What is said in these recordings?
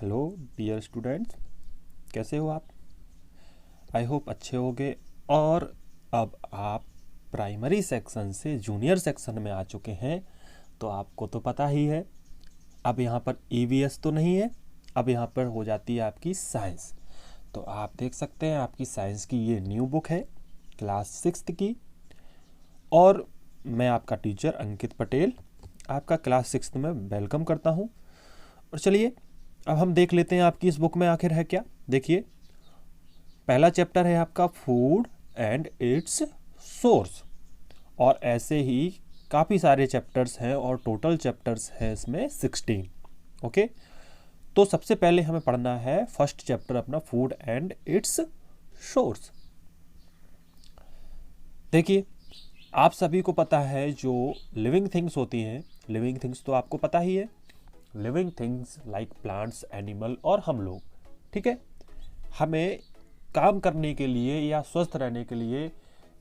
Hello dear students, कैसे हो आप? आई होप अच्छे होगे। और अब आप प्राइमरी सेक्शन से जूनियर सेक्शन में आ चुके हैं, तो आपको तो पता ही है अब यहाँ पर ईवीएस तो नहीं है, अब यहाँ पर हो जाती है आपकी साइंस। तो आप देख सकते हैं आपकी साइंस की ये न्यू बुक है क्लास 6 की, और मैं आपका टीचर अंकित पटेल आपका क्लास 6 में वेलकम करता हूँ। और चलिए अब हम देख लेते हैं आपकी इस बुक में आखिर है क्या। देखिए, पहला चैप्टर है आपका फूड एंड इट्स सोर्स, और ऐसे ही काफ़ी सारे चैप्टर्स हैं और टोटल चैप्टर्स हैं इसमें 16। ओके, तो सबसे पहले हमें पढ़ना है फर्स्ट चैप्टर अपना फूड एंड इट्स सोर्स। देखिए, आप सभी को पता है जो लिविंग थिंग्स होती हैं, लिविंग थिंग्स तो आपको पता ही है, living things like plants, animal और हम लोग, ठीक है, हमें काम करने के लिए या स्वस्थ रहने के लिए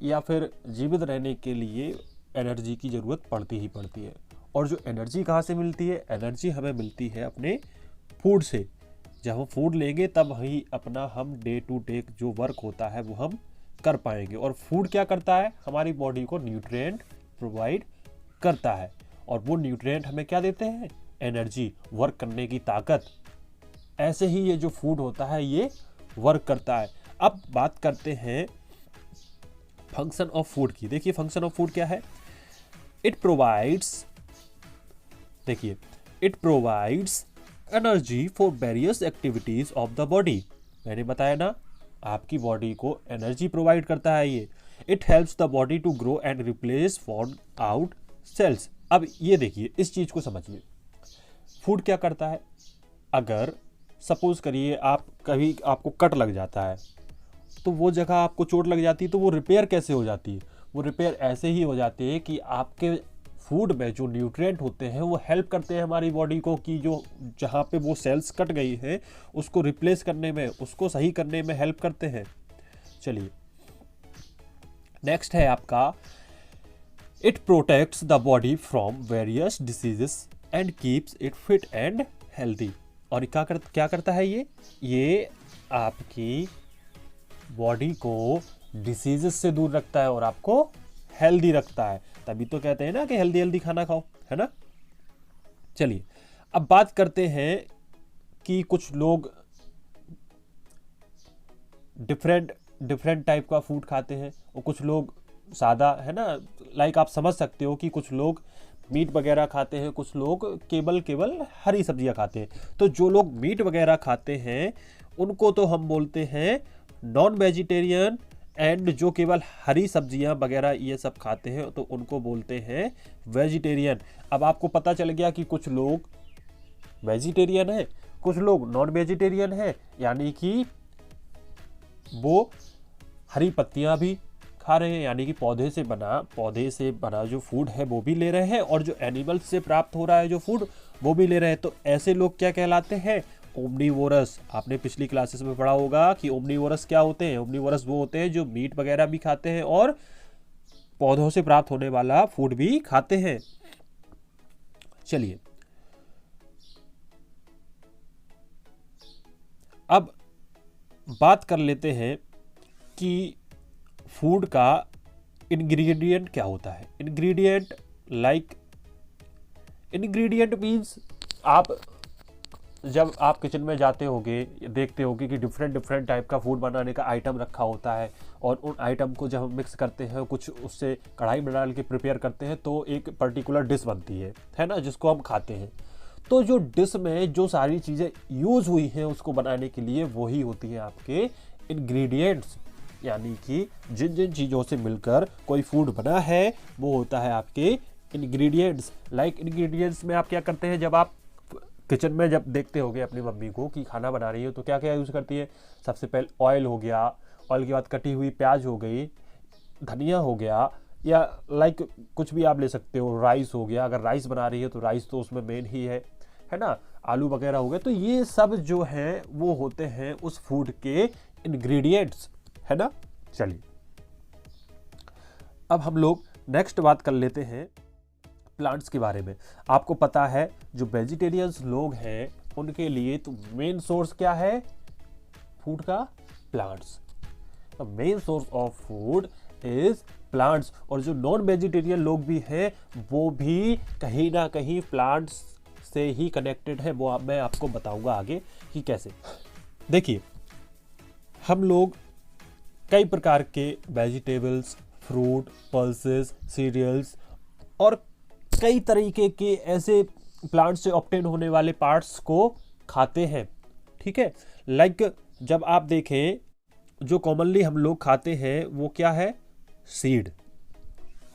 या फिर जीवित रहने के लिए एनर्जी की ज़रूरत पड़ती ही पड़ती है। और जो एनर्जी कहाँ से मिलती है? एनर्जी हमें मिलती है अपने फूड से। जब हम फूड लेंगे तब ही अपना हम डे टू डे जो वर्क होता है वो हम कर पाएंगे। और फूड क्या करता है? हमारी बॉडी को न्यूट्रिएंट प्रोवाइड करता है, और वो न्यूट्रिएंट हमें क्या देते हैं? एनर्जी, वर्क करने की ताकत। ऐसे ही ये जो फूड होता है ये वर्क करता है। अब बात करते हैं फंक्शन ऑफ फूड की। देखिए, फंक्शन ऑफ फूड क्या है? इट प्रोवाइड्स, देखिए, it provides energy for various activities of the body. मैंने बताया ना, आपकी बॉडी को एनर्जी प्रोवाइड करता है ये। It helps the body to grow and replace form out cells. अब ये देखिए, इस चीज को समझिए, फूड क्या करता है? अगर सपोज करिए आप कभी आपको कट लग जाता है, तो वो जगह आपको चोट लग जाती है, तो वो रिपेयर कैसे हो जाती है? वो रिपेयर ऐसे ही हो जाती है कि आपके फूड में जो न्यूट्रिएंट होते हैं वो हेल्प करते हैं हमारी बॉडी को कि जो जहाँ पे वो सेल्स कट गई हैं उसको रिप्लेस करने में, उसको सही करने में हेल्प करते हैं। चलिए, नेक्स्ट है आपका it protects the body from various diseases and keeps it fit and healthy. और क्या करता है ये आपकी बॉडी को डिसीजेस से दूर रखता है और आपको हेल्दी रखता है। तभी तो कहते हैं ना कि हेल्दी हेल्दी खाना खाओ, है ना। चलिए, अब बात करते हैं कि कुछ लोग डिफरेंट डिफरेंट टाइप का फूड खाते हैं और कुछ लोग सादा, है ना। लाइक आप समझ सकते हो कि कुछ लोग मीट वगैरह खाते हैं, कुछ लोग केवल हरी सब्जियां खाते हैं। तो जो लोग मीट वगैरह खाते हैं उनको तो हम बोलते हैं नॉन वेजिटेरियन, एंड जो केवल हरी सब्जियां वगैरह ये सब खाते हैं तो उनको बोलते हैं वेजिटेरियन। अब आपको पता चल गया कि कुछ लोग वेजिटेरियन है, कुछ लोग नॉन वेजिटेरियन है, यानी कि वो हरी पत्तियां भी खा रहे हैं, यानी कि पौधे से बना जो फूड है वो भी ले रहे हैं, और जो एनिमल से प्राप्त हो रहा है जो फूड वो भी ले रहे हैं। तो ऐसे लोग क्या कहलाते हैं? ओमनीवोरस। आपने पिछली क्लासेस में पढ़ा होगा कि ओमनीवोरस क्या होते हैं। ओमनीवोरस वो होते हैं जो मीट वगैरह भी खाते हैं और पौधों से प्राप्त होने वाला फूड भी खाते हैं। चलिए, अब बात कर लेते हैं कि फूड का इंग्रेडिएंट क्या होता है। इंग्रेडिएंट मीन्स आप जब आप किचन में जाते होगे, देखते होगे कि डिफरेंट टाइप का फूड बनाने का आइटम रखा होता है, और उन आइटम को जब हम मिक्स करते हैं, कुछ उससे कढ़ाई में डाल के प्रिपेयर करते हैं तो एक पर्टिकुलर डिश बनती है ना, जिसको हम खाते हैं। तो जो डिश में जो सारी चीज़ें यूज हुई हैं उसको बनाने के लिए, वही होती है आपके इंग्रेडिएंट्स। यानी कि जिन जिन चीज़ों से मिलकर कोई फूड बना है वो होता है आपके इंग्रेडिएंट्स। लाइक इंग्रेडिएंट्स में आप क्या करते हैं? जब आप किचन में जब देखते होगे अपनी मम्मी को कि खाना बना रही है तो क्या क्या यूज़ करती है? सबसे पहले ऑयल हो गया, ऑयल के बाद कटी हुई प्याज हो गई, धनिया हो गया, या लाइक कुछ भी आप ले सकते हो, राइस हो गया। अगर राइस बना रही है तो राइस तो उसमें मेन ही है ना। आलू वगैरह हो गए। तो ये सब जो हैं वो होते हैं उस फूड के इंग्रेडिएंट्स, है ना। चलिए, अब हम लोग नेक्स्ट बात कर लेते हैं प्लांट्स के बारे में। आपको पता है जो वेजिटेरियंस लोग हैं उनके लिए तो मेन सोर्स क्या है फूड का? Plants. Main source of food is plants. और जो नॉन वेजिटेरियन लोग भी हैं वो भी कहीं ना कहीं प्लांट्स से ही कनेक्टेड है। वो मैं आपको बताऊंगा आगे कि कैसे। देखिए, हम लोग कई प्रकार के वेजिटेबल्स, फ्रूट, पल्सेस, सीरियल्स और कई तरीके के ऐसे प्लांट से ऑब्टेन होने वाले पार्ट्स को खाते हैं। ठीक है, लाइक जब आप देखें जो कॉमनली हम लोग खाते हैं वो क्या है? सीड।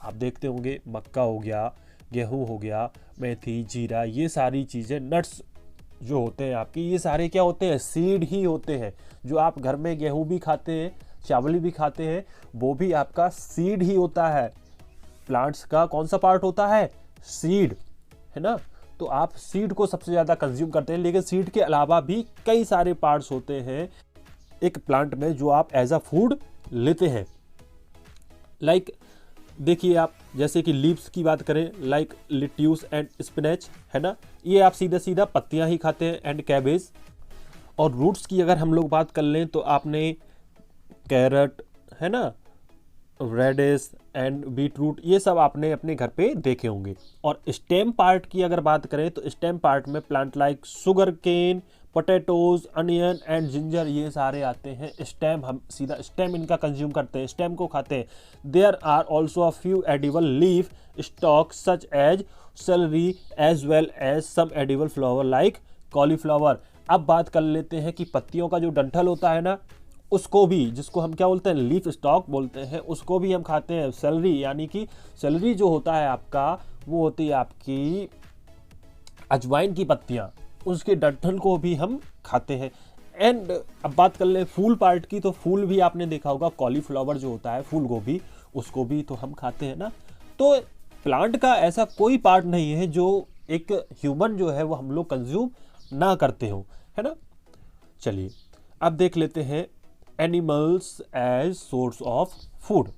आप देखते होंगे मक्का हो गया, गेहूं हो गया, मेथी, जीरा, ये सारी चीज़ें, नट्स जो होते हैं आपकी, ये सारे क्या होते हैं? सीड ही होते हैं। जो आप घर में गेहूं भी खाते हैं, चावल भी खाते हैं, वो भी आपका सीड ही होता है। प्लांट्स का कौन सा पार्ट होता है? सीड, है ना। तो आप सीड को सबसे ज़्यादा कंज्यूम करते हैं, लेकिन सीड के अलावा भी कई सारे पार्ट्स होते हैं एक प्लांट में जो आप एज अ फूड लेते हैं। लाइक देखिए, आप जैसे कि लीव्स की बात करें, लाइक लिट्यूस एंड स्पिनच, है ना, ये आप सीधा सीधा पत्तियां ही खाते हैं, एंड कैबेज। और रूट्स की अगर हम लोग बात कर लें तो आपने कैरट, है ना, रेडिश एंड बीटरूट, ये सब आपने अपने घर पे देखे होंगे। और स्टेम पार्ट की अगर बात करें तो स्टेम पार्ट में plant like sugarcane, potatoes, onion and ginger, ये सारे आते हैं। स्टेम, हम सीधा स्टेम इनका कंज्यूम करते हैं, स्टेम को खाते हैं। There are also a few edible leaf stalk such as celery as well as some edible flower like cauliflower. अब बात कर लेते हैं कि पत्तियों का जो डंठल होता है ना, उसको भी, जिसको हम क्या बोलते हैं? लीफ स्टॉक बोलते हैं, उसको भी हम खाते हैं। सेलरी, यानी कि सेलरी जो होता है आपका, वो होती है आपकी अजवाइन की पत्तियां, उसके डंठल को भी हम खाते हैं। एंड अब बात कर ले फूल पार्ट की, तो फूल भी आपने देखा होगा, कॉलीफ्लावर जो होता है, फूल गोभी, उसको भी तो हम खाते हैं ना। तो प्लांट का ऐसा कोई पार्ट नहीं है जो एक ह्यूमन जो है वो हम लोग कंज्यूम ना करते हो, है ना। चलिए अब देख लेते हैं animals as source of food.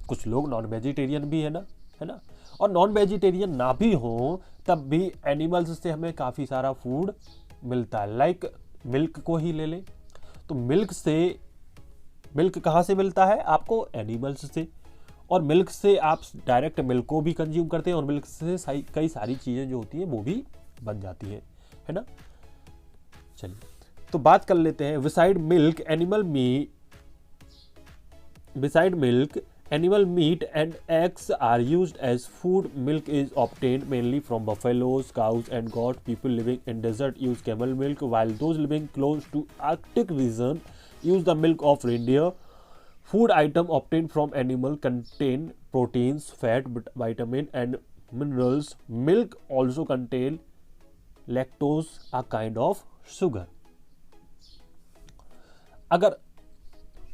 कुछ लोग नॉन वेजिटेरियन भी है ना, और नॉन वेजिटेरियन ना भी हो तब भी एनिमल्स से हमें काफ़ी सारा फूड मिलता है। लाइक मिल्क को ही ले लें तो मिल्क कहाँ से मिलता है आपको? एनिमल्स से। और मिल्क से आप डायरेक्ट मिल्क को भी कंज्यूम करते हैं, और मिल्क से कई सारी चीज़ें जो होती हैं वो भी बन जाती है ना। चलिए तो बात कर लेते हैं, beside milk animal meat and eggs are used as food. Milk is obtained mainly from buffaloes, cows and goats. People living in desert use camel milk, while those living close to Arctic region use the milk of reindeer. Food item obtained from animal contain proteins, fat, vitamin and minerals. Milk also contain lactose, a kind of sugar. अगर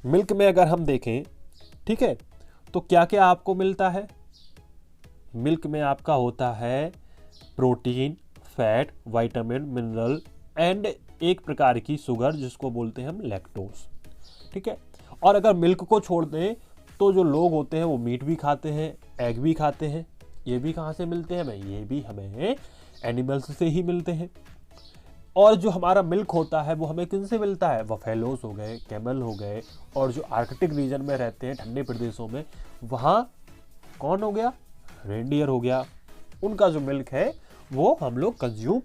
milk में अगर हम देखें, ठीक है, तो क्या क्या आपको मिलता है? मिल्क में आपका होता है protein, fat, vitamin, mineral and एक प्रकार की शुगर जिसको बोलते हैं हम लैक्टोज। ठीक है, और अगर मिल्क को छोड़ दें तो जो लोग होते हैं वो मीट भी खाते हैं, एग भी खाते हैं। ये भी कहाँ से मिलते हैं हमें? ये भी हमें एनिमल्स से ही मिलते हैं। और जो हमारा मिल्क होता है वो हमें किन से मिलता है? बफेलोस हो गए, कैमल हो गए, और जो आर्कटिक रीजन में रहते हैं ठंडे प्रदेशों में, वहाँ कौन हो गया? रेंडियर हो गया। उनका जो मिल्क है वो हम लोग कंज्यूम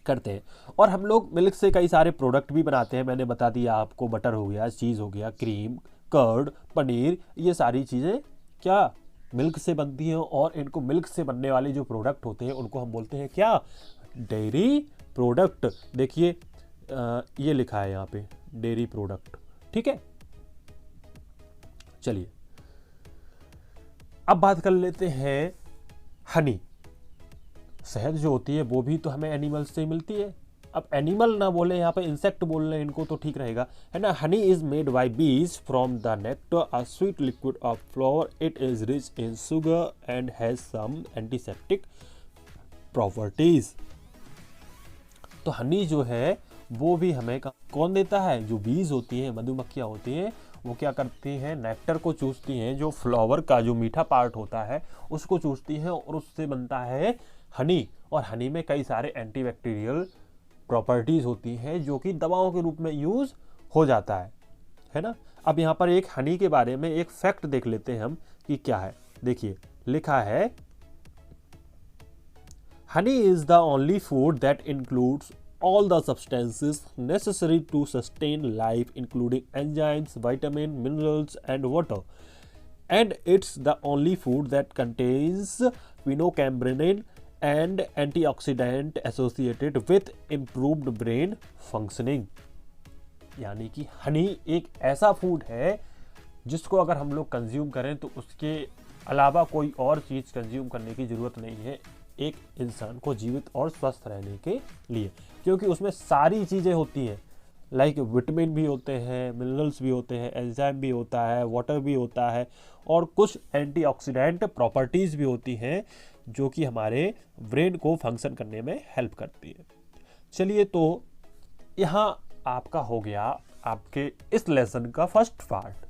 करते हैं। और हम लोग मिल्क से कई सारे प्रोडक्ट भी बनाते हैं। मैंने बता दिया आपको, बटर हो गया, चीज़ हो गया, क्रीम, कर्ड, पनीर, ये सारी चीज़ें क्या मिल्क से बनती हैं। और इनको मिल्क से बनने वाले जो प्रोडक्ट होते हैं उनको हम बोलते हैं क्या? Dairy product. देखिए ये लिखा है यहाँ पे डेयरी प्रोडक्ट। ठीक है, चलिए अब बात कर लेते हैं हनी। शहद जो होती है वो भी तो हमें एनिमल्स से मिलती है। अब एनिमल ना बोले, यहाँ पे इंसेक्ट बोल रहे हैं इनको तो ठीक रहेगा, है ना। Honey is made by bees from the nectar, a sweet liquid of flower. It is rich in sugar and has some antiseptic properties. तो हनी जो है वो भी हमें कौन देता है? जो बीज होती हैं, मधुमक्खियाँ होती हैं, वो क्या करती हैं? नेक्टर को चूसती हैं, जो फ्लावर का जो मीठा पार्ट होता है उसको चूसती हैं, और उससे बनता है हनी, और हनी में कई सारे एंटीबैक्टीरियल प्रॉपर्टीज होती हैं जो कि दवाओं के रूप में यूज हो जाता है ना। अब यहाँ पर एक हनी के बारे में एक फैक्ट देख लेते हैं हम कि क्या है। देखिए लिखा है, honey is the only food that includes all the substances necessary to sustain life, including enzymes, vitamins, minerals, and water. And it's the only food that contains phenocarbamine and antioxidant associated with improved brain functioning. यानी कि हनी एक ऐसा food है जिसको अगर हम लोग consume करें तो उसके अलावा कोई और चीज़ कंज्यूम करने की ज़रूरत नहीं है एक इंसान को जीवित और स्वस्थ रहने के लिए, क्योंकि उसमें सारी चीज़ें होती हैं, लाइक विटामिन भी होते हैं, मिनरल्स भी होते हैं, एंजाइम भी होता है, वाटर भी होता है, और कुछ एंटीऑक्सीडेंट प्रॉपर्टीज़ भी होती हैं जो कि हमारे ब्रेन को फंक्शन करने में हेल्प करती है। चलिए, तो यहाँ आपका हो गया आपके इस लेसन का फर्स्ट पार्ट,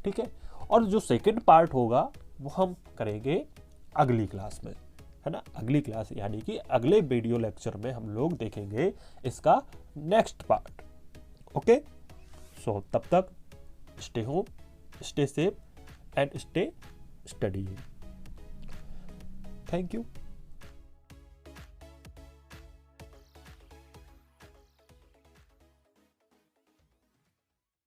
ठीक है। और जो सेकंड पार्ट होगा वो हम करेंगे अगली क्लास में, है ना। अगली क्लास यानी कि अगले वीडियो लेक्चर में हम लोग देखेंगे इसका नेक्स्ट पार्ट। ओके, सो तब तक stay home, stay safe and stay study. Thank you.